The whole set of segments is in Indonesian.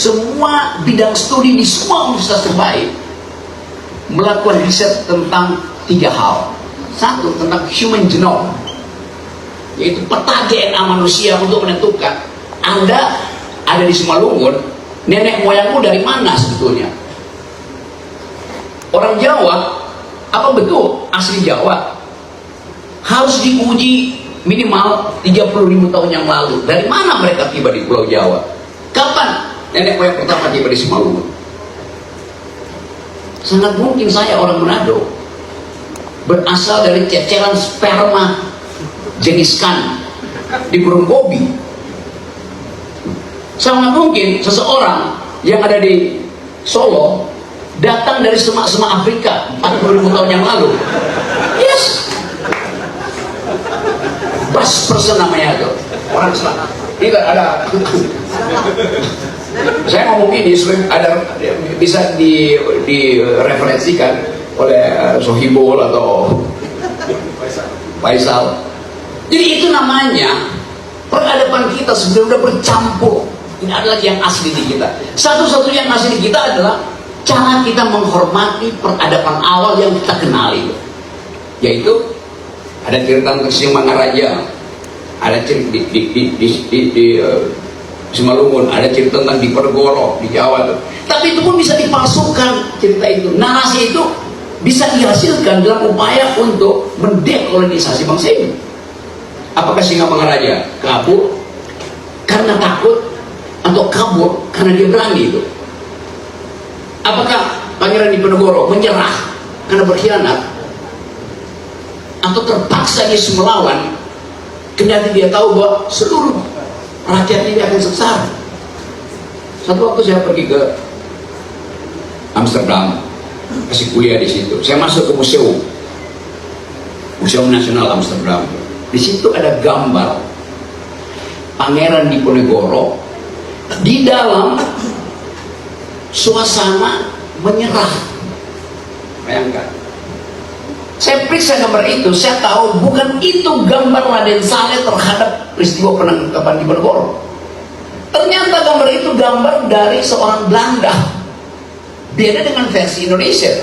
semua bidang studi di semua universitas terbaik melakukan riset tentang 3 hal. Satu, tentang human genome, yaitu peta DNA manusia untuk menentukan Anda ada di Simalungun, nenek moyangmu dari mana sebetulnya. Orang Jawa, apa betul asli Jawa? Harus diuji minimal 30.000 tahun yang lalu. Dari mana mereka tiba di Pulau Jawa? Kapan nenek moyang pertama tiba di Simalungun? Sangat mungkin saya orang Manado, berasal dari ceceran sperma jenis kan di Gunung Gobi. Sangat mungkin seseorang yang ada di Solo datang dari semak-semak Afrika 40.000 tahun yang lalu. Yes, Bas person namanya itu orang Selatan. Ini ada saya ngomong ini ada bisa direferensikan oleh Sohibul atau Faisal. Jadi itu namanya peradaban kita sebenarnya sudah bercampur. Ini adalah yang asli di kita. Satu-satunya yang asli di kita adalah cara kita menghormati peradaban awal yang kita kenali, yaitu ada cerita tentang Singmangaraja, ada cerita di Simalungun, ada cerita tentang Diponegoro di Jawa. Tapi itu pun bisa dipalsukan cerita itu. Narasi itu bisa dihasilkan dalam upaya untuk mendekolonisasi bangsa ini. Apakah Singmangaraja kabur karena takut atau kabur karena dia berani itu? Apakah Pangeran Diponegoro menyerah karena berkhianat atau terpaksa dia melawan kendati dia tahu bahwa seluruh rakyat ini akan sengsara? Satu waktu saya pergi ke Amsterdam, kasih kuliah di situ. Saya masuk ke Museum Nasional Amsterdam. Di situ ada gambar Pangeran Diponegoro di dalam suasana menyerah. Bayangkan. Saya periksa gambar itu, saya tahu bukan itu gambar Raden Saleh terhadap peristiwa penangkapan Diponegoro. Ternyata gambar itu gambar dari seorang Belanda. Beda dengan versi Indonesia.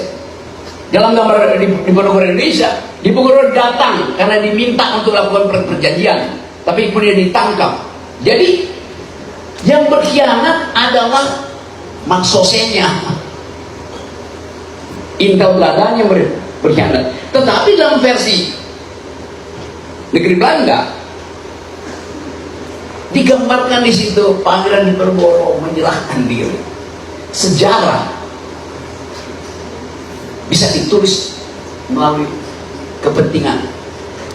Dalam gambar Diponegoro Indonesia, Diponegoro datang karena diminta untuk lakukan perjanjian, tapi kemudian ditangkap. Jadi yang berkhianat adalah maksosenya, Intel Belandanya berkhianat. Tetapi dalam versi negeri Belanda digambarkan di situ Pangeran Diponegoro menyerahkan diri. Sejarah bisa ditulis melalui kepentingan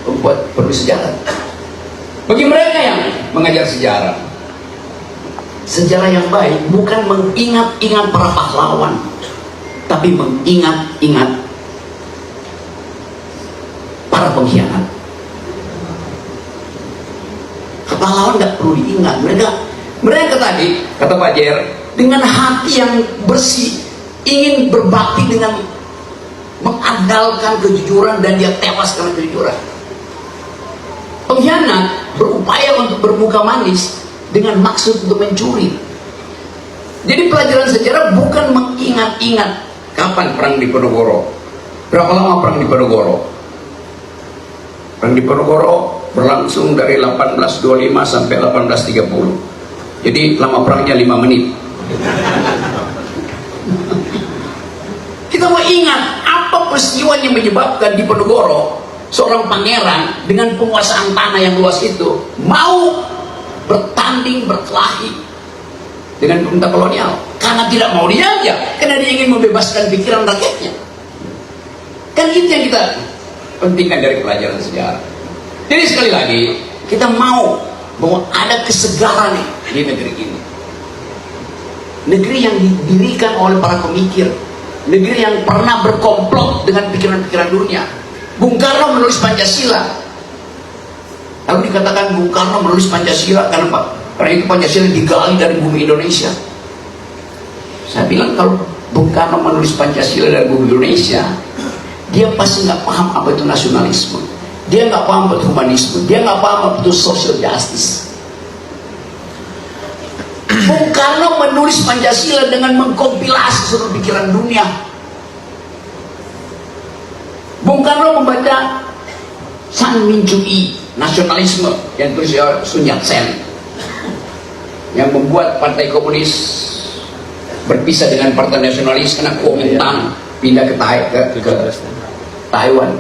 membuat penulis sejarah. Bagi mereka yang mengajar sejarah, sejarah yang baik bukan mengingat-ingat para pahlawan, tapi mengingat-ingat para pengkhianat. Pahlawan nggak perlu diingat. Mereka tadi, kata Pak Jer, dengan hati yang bersih, ingin berbakti dengan mengandalkan kejujuran, dan dia tewas karena kejujuran. Pengkhianat berupaya untuk bermuka manis dengan maksud untuk mencuri. Jadi pelajaran sejarah bukan mengingat-ingat kapan perang Diponegoro, berapa lama perang Diponegoro. Perang Diponegoro berlangsung dari 1825 sampai 1830. Jadi lama perangnya 5 menit. Kita mau ingat apa peristiwa yang menyebabkan Diponegoro, seorang pangeran dengan penguasaan tanah yang luas itu, mau bertanding berkelahi dengan pemerintah kolonial karena tidak mau dijajah, karena dia ingin membebaskan pikiran rakyatnya. Kan itu yang kita pentingkan dari pelajaran sejarah. Jadi sekali lagi, kita mau bahwa ada kesegaran di negeri ini, negeri yang didirikan oleh para pemikir, negeri yang pernah berkomplot dengan pikiran-pikiran dunia. Bung Karno menulis Pancasila, lalu dikatakan Bung Karno menulis Pancasila karena itu Pancasila digali dari bumi Indonesia. Saya bilang kalau Bung Karno menulis Pancasila dari bumi Indonesia, dia pasti nggak paham apa itu nasionalisme, dia nggak paham apa itu humanisme, dia nggak paham apa itu social justice. Bung Karno menulis Pancasila dengan mengkompilasi seluruh pikiran dunia. Bung Karno membaca San Min Chui, nasionalisme yang tulis oleh Sun Yat-sen, yang membuat Partai Komunis berpisah dengan Partai Nasionalis karena Kuomintang pindah ke Taiwan.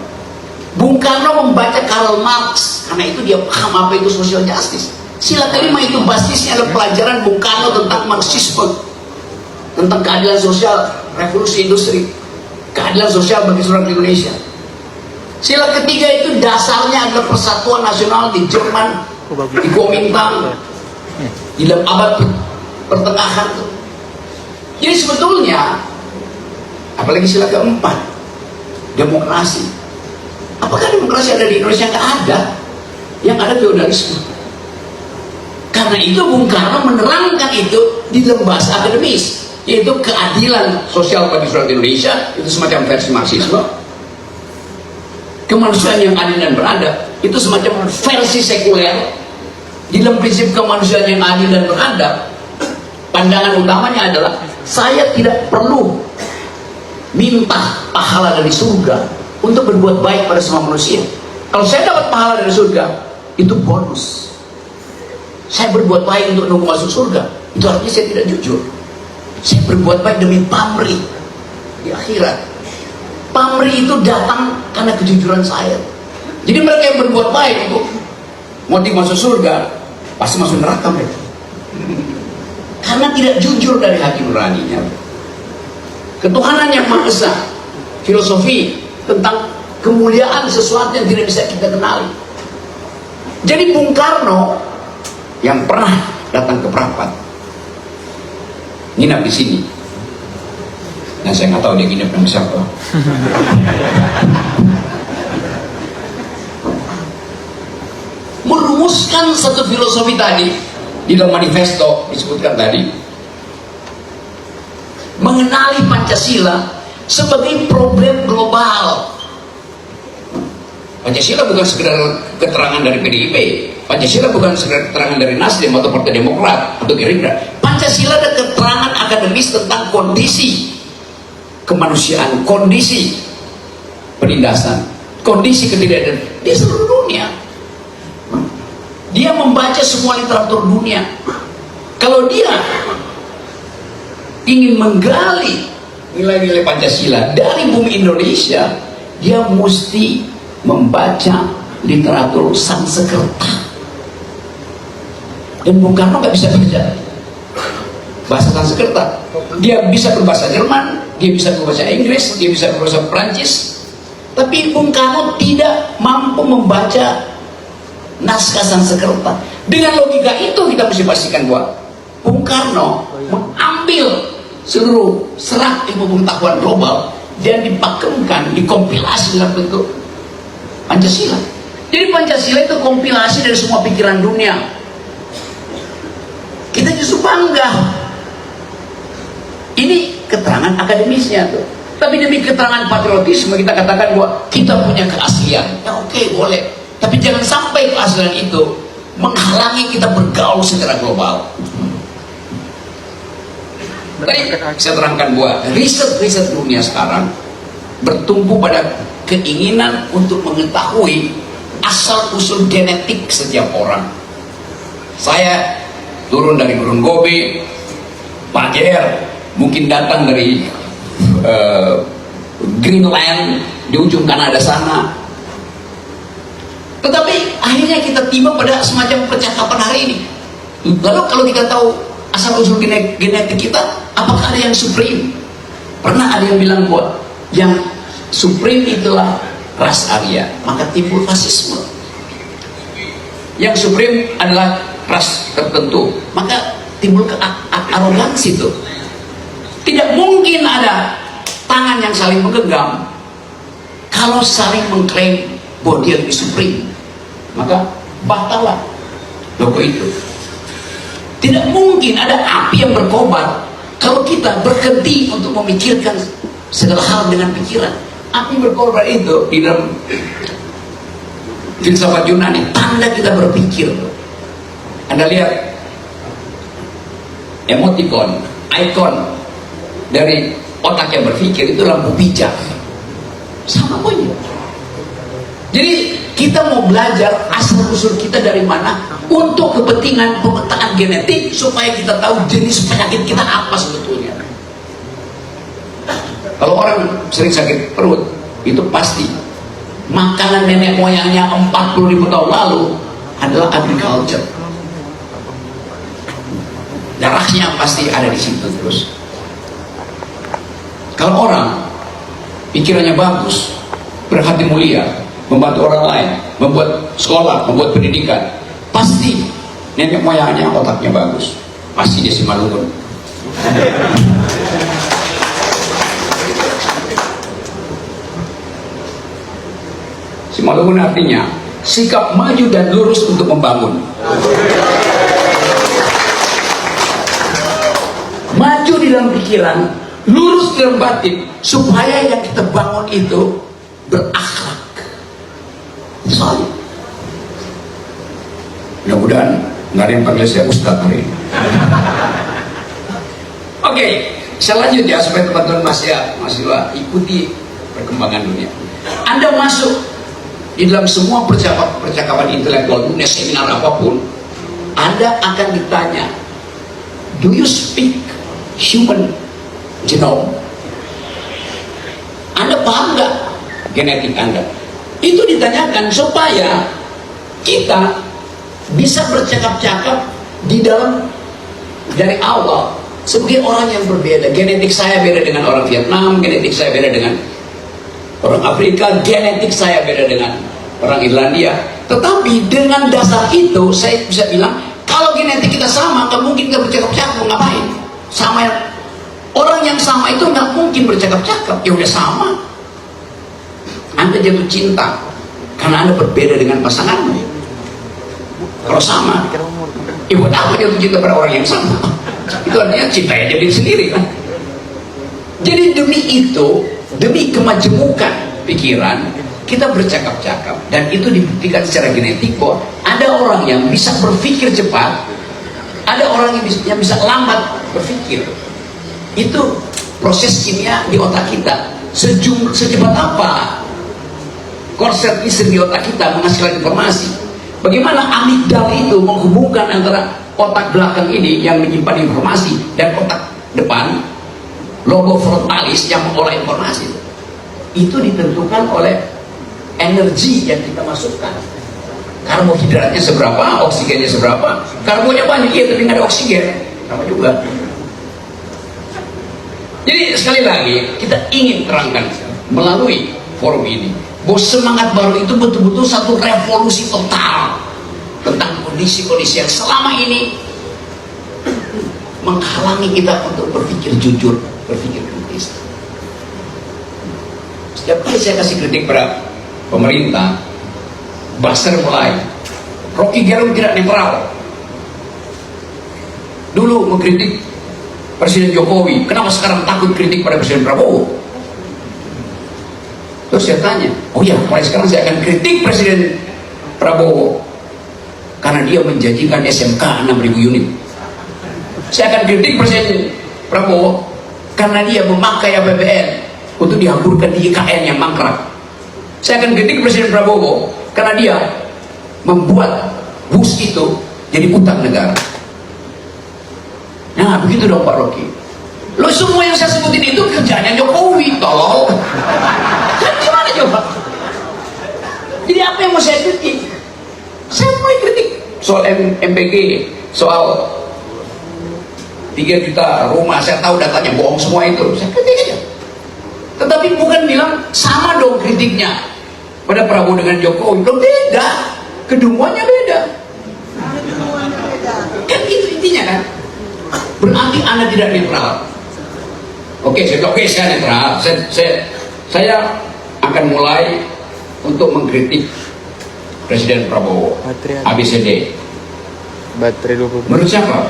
Bung Karno membaca Karl Marx karena itu dia paham apa itu social justice. Sila kelima itu basisnya adalah pelajaran Bung Karno tentang Marxisme, tentang keadilan sosial, revolusi industri, keadilan sosial bagi seluruh Indonesia. Sila ketiga itu dasarnya adalah persatuan nasional di Jerman, di Kuomintang, di dalam abad pertengahan. Jadi sebetulnya, apalagi sila keempat, demokrasi. Apakah demokrasi ada di Indonesia? Nggak ada. Yang ada feodalisme. Karena itu Bung Karno menerangkan itu di dalam bahasa akademis, yaitu keadilan sosial bagi seluruh Indonesia, itu semacam versi Marxisme. Kemanusiaan yang adil dan beradab itu semacam versi sekuler. Di dalam prinsip kemanusiaan yang adil dan beradab, pandangan utamanya adalah saya tidak perlu minta pahala dari surga untuk berbuat baik pada semua manusia. Kalau saya dapat pahala dari surga, itu bonus. Saya berbuat baik untuk nunggu masuk surga, itu artinya saya tidak jujur. Saya berbuat baik demi pamrih di akhirat. Pamrih itu datang karena kejujuran saya. Jadi mereka yang berbuat baik itu motif masuk surga, pasti masuk neraka mereka. Karena tidak jujur dari hati nuraninya. Ketuhanan yang Maha Esa, filosofi tentang kemuliaan sesuatu yang tidak bisa kita kenali. Jadi Bung Karno yang pernah datang ke Prapat, nginap di sini. Nah, saya nggak tahu dia nginep dengan siapa. Merumuskan satu filosofi tadi di dalam manifesto disebutkan tadi, mengenali Pancasila sebagai problem global. Pancasila bukan sekedar keterangan dari PDIP, Pancasila bukan sekedar keterangan dari Nasdem atau Partai Demokrat atau Gerindra. Pancasila ada keterangan akademis tentang kondisi kemanusiaan, kondisi penindasan, kondisi ketidakadilan di seluruh dunia. Dia membaca semua literatur dunia. Kalau dia ingin menggali nilai-nilai Pancasila dari bumi Indonesia, dia mesti membaca literatur Sanskerta. Dan Bung Karno nggak bisa baca bahasa Sanskerta. Dia bisa berbahasa Jerman, dia bisa berbahasa Inggris, dia bisa berbahasa Perancis. Tapi Bung Karno tidak mampu membaca naskah Sanskerta. Dengan logika itu kita mesti pastikan bahwa Bung Karno mengambil seluruh serat ilmu pengetahuan global dan dipakemkan, dikompilasi dalam bentuk Pancasila. Jadi Pancasila itu kompilasi dari semua pikiran dunia. Kita justru bangga. Ini keterangan akademisnya tuh. Tapi demi keterangan patriotisme kita katakan bahwa kita punya keaslian. Ya oke, boleh. Tapi jangan sampai keaslian itu menghalangi kita bergaul secara global. Tadi saya terangkan bahwa riset-riset dunia sekarang bertumpu pada keinginan untuk mengetahui asal-usul genetik setiap orang. Saya turun dari Gurun Gobi, Pak JR mungkin datang dari Greenland di ujung Kanada sana. Tetapi akhirnya kita tiba pada semacam percakapan hari ini. Lalu kalau kita tahu asal-usul genetik kita, apakah ada yang supreme? Pernah ada yang bilang bahwa yang supreme itulah ras Arya, maka timbul fasisme. Yang supreme adalah ras tertentu, maka timbul arogansi itu. Tidak mungkin ada tangan yang saling menggenggam kalau saling mengklaim bahwa dia lebih supreme, maka batallah logo itu. Tidak mungkin ada api yang berkobar kalau kita berhenti untuk memikirkan segala hal dengan pikiran. Api berkobar itu di dalam filsafat Yunani tanda kita berpikir. Anda lihat emoticon, icon dari otak yang berpikir itu lampu pijak. Sama bunyi. Jadi kita mau belajar asal-usul kita dari mana untuk kepentingan pemetaan genetik supaya kita tahu jenis penyakit kita apa sebetulnya. Kalau orang sering sakit perut, itu pasti makanan nenek moyangnya 40.000 tahun lalu adalah agriculture. Darahnya pasti ada di situ terus. Kalau orang pikirannya bagus, berhati mulia, membantu orang lain, membuat sekolah, membuat pendidikan, pasti nenek moyangnya otaknya bagus. Pasti dia Simalungun. Simalungun artinya sikap maju dan lurus untuk membangun. Maju di dalam pikiran, lurus di dalam batin, supaya yang kita bangun itu berakhlak. Soalnya mudah-mudahan nggak ada yang panggil saya Ustadz hari ini. Oke, saya lanjut ya supaya teman-teman mahasiswa ikuti perkembangan dunia. Anda masuk di dalam semua percakapan intelektual dunia, seminar apapun, Anda akan ditanya, do you speak human genome? Anda paham nggak genetik Anda? Itu ditanyakan supaya kita bisa bercakap-cakap di dalam dari awal sebagai orang yang berbeda. Genetik saya beda dengan orang Vietnam, genetik saya beda dengan orang Afrika, genetik saya beda dengan orang Irlandia. Tetapi dengan dasar itu saya bisa bilang, kalau genetik kita sama, nggak mungkin kita bercakap-cakap. Ngapain? Sama orang yang sama itu nggak mungkin bercakap-cakap. Ya udah sama. Anda jatuh cinta karena Anda berbeda dengan pasanganmu. Kalau sama, ya buat apa jatuh cinta pada orang yang sama? Itu artinya cinta ya diri sendiri kan. Jadi demi itu, demi kemajemukan pikiran, kita bercakap-cakap, dan itu dibuktikan secara genetik bahwa ada orang yang bisa berpikir cepat, ada orang yang bisa lambat berpikir. Itu proses kimia di otak kita. Secepat apa korsleting di otak kita menghasilkan informasi? Bagaimana amigdala itu menghubungkan antara otak belakang ini yang menyimpan informasi dan otak depan, lobo frontalis yang mengolah informasi? Itu ditentukan oleh energi yang kita masukkan. Karbohidratnya seberapa, oksigennya seberapa. Karbonnya banyak, iya, tapi nggak ada oksigen, sama juga. Jadi sekali lagi kita ingin terangkan melalui forum ini bahwa semangat baru itu betul-betul satu revolusi total tentang kondisi-kondisi yang selama ini menghalangi kita untuk berpikir jujur, berpikir kritis. Setiap kali saya kasih kritik pada pemerintah, buzzer mulai, Rocky Gerung tidak netral. Dulu mengkritik Presiden Jokowi, kenapa sekarang takut kritik pada Presiden Prabowo? Terus saya tanya, oh ya, mulai sekarang saya akan kritik Presiden Prabowo karena dia menjanjikan SMK 6.000 unit. Saya akan kritik Presiden Prabowo karena dia memakai APBN untuk dihamburkan di IKN yang mangkrak. Saya akan kritik Presiden Prabowo karena dia membuat bus itu jadi utang negara. Nah begitu dong Pak Rocky. Lo semua yang saya sebutin itu kerjanya Jokowi, tolong. Kan gimana coba? Jadi apa yang mau saya kritik? Saya mulai kritik soal MPG, soal 3 juta rumah, saya tahu datanya bohong semua itu, saya kritik aja. Tetapi bukan bilang sama dong kritiknya pada Prabowo dengan Jokowi. Belum, beda, kedunguannya beda. Kan itu intinya kan. Berarti Anda tidak netral. Oke, saya netral. Saya akan mulai untuk mengkritik Presiden Prabowo. ABCD. Baterai 20. Menurut siapa?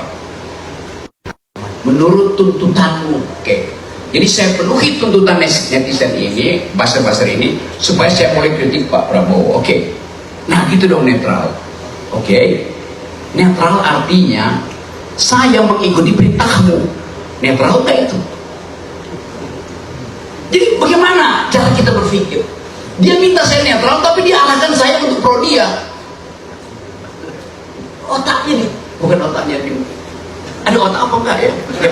Menurut tuntutanmu. Oke. Jadi saya penuhi tuntutan netizen ini, buzzer-buzzer ini, supaya saya mulai kritik Pak Prabowo. Oke. Nah gitu dong netral. Oke. Netral artinya saya mengikuti perintahmu. Netral tak itu? Jadi bagaimana cara kita berpikir? Dia minta saya netral, tapi dia arahkan saya untuk pro dia. Otaknya nih, bukan otaknya nih. Ada otak apa enggak ya? Ya,